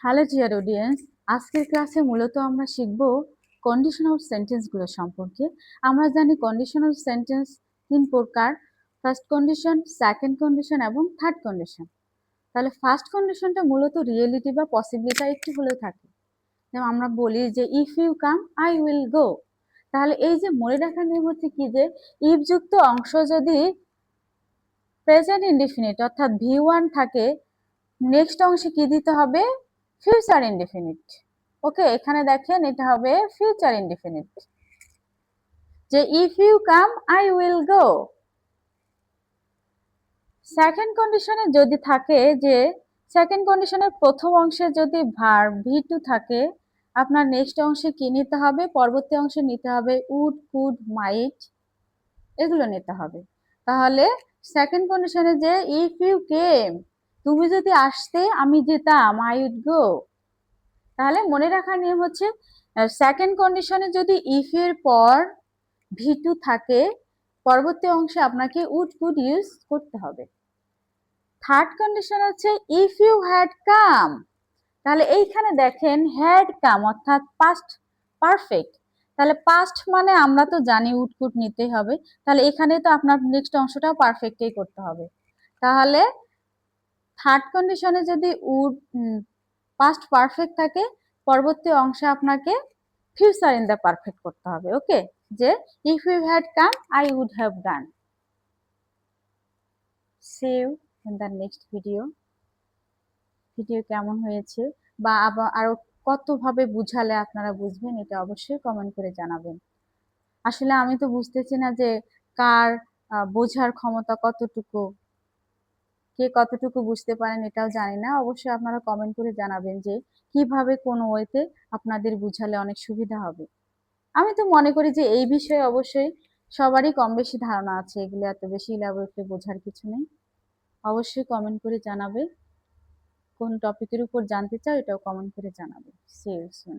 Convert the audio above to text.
Hello dear audience, আজকের ক্লাসে মূলত আমরা শিখব কন্ডিশনাল সেন্টেন্সগুলো সম্পর্কে। আমরা জানি কন্ডিশনাল সেন্টেন্স তিন প্রকার: ফার্স্ট কন্ডিশন, সেকেন্ড কন্ডিশন এবং থার্ড কন্ডিশন। তাহলে ফার্স্ট কন্ডিশনটা মূলত রিয়েলিটি বা পসিবিলিটি একটু হলেও থাকে। যেমন আমরা বলি যে if you come I will go. তাহলে এই যে মনে রাখার নিয়ম হচ্ছে কি, যে ইফ যুক্ত অংশ যদি প্রেজেন্ট ইনডিফিনিট অর্থাৎ V1 থাকে, নেক্সট অংশে কি দিতে হবে? Future indefinite. ওকে, এখানে দেখেন এটা হবে ফিউচার ইনডিফিনিট, যে if you come I will go. Second কন্ডিশনে যদি থাকে যে সেকেন্ড কন্ডিশনের প্রথম অংশে যদি ভার্ব V2 থাকে, আপনার নেক্সট অংশে কি নিতে হবে? পরবর্তী অংশে নিতে হবে উড, কুড, মাইট, এগুলো নিতে হবে। তাহলে সেকেন্ড কন্ডিশনে যে ইফ ইউ কেম, তুমি যদি আসতে আমি যেতাম, আই উড গো। তাহলে মনে রাখার নিয়ম হচ্ছে সেকেন্ড কন্ডিশনে যদি ইফ এর পর V2 থাকে, পরবর্তী অংশে আপনাকে উড কুড ইউজ করতে হবে। থার্ড কন্ডিশন হচ্ছে ইফ ইউ হ্যাড কাম। তাহলে এইখানে দেখেন হ্যাড কাম অর্থাৎ পাস্ট পারফেক্ট। তাহলে পাস্ট মানে আমরা তো জানি উড কুড নিতেই হবে। তাহলে এখানে তো আপনার নেক্সট অংশটাও পারফেক্টই করতে হবে। তাহলে থার্ড কন্ডিশনে যদি উড পাস্ট পারফেক্ট থাকে, পরবর্তী অংশে আপনাকে ফিউচার ইন দ্য পারফেক্ট করতে হবে। ওকে, যে if you had come I would have done. See you in the next video. Video কেমন হয়েছে বা আরো কতভাবে বুঝালে আপনারা বুঝবেন, এটা অবশ্যই কমেন্ট করে জানাবেন। আসলে আমি তো বুঝতেছি না যে কার বোঝার ক্ষমতা কতটুকু, কে কতটুকু বুঝতে পারেন এটাও জানি না। অবশ্যই আপনারা কমেন্ট করে জানাবেন যে কিভাবে কোন ওয়েতে আপনাদের বুঝালে অনেক সুবিধা হবে। আমি তো মনে করি যে এই বিষয়ে অবশ্যই সবারই কম বেশি ধারণা আছে, এগুলো এত বেশি ইলাবোরেটলি বোঝার কিছু নেই। অবশ্যই কমেন্ট করে জানাবে, কোন টপিকের উপর জানতে চাও এটাও কমেন্ট করে জানাবে। See you soon.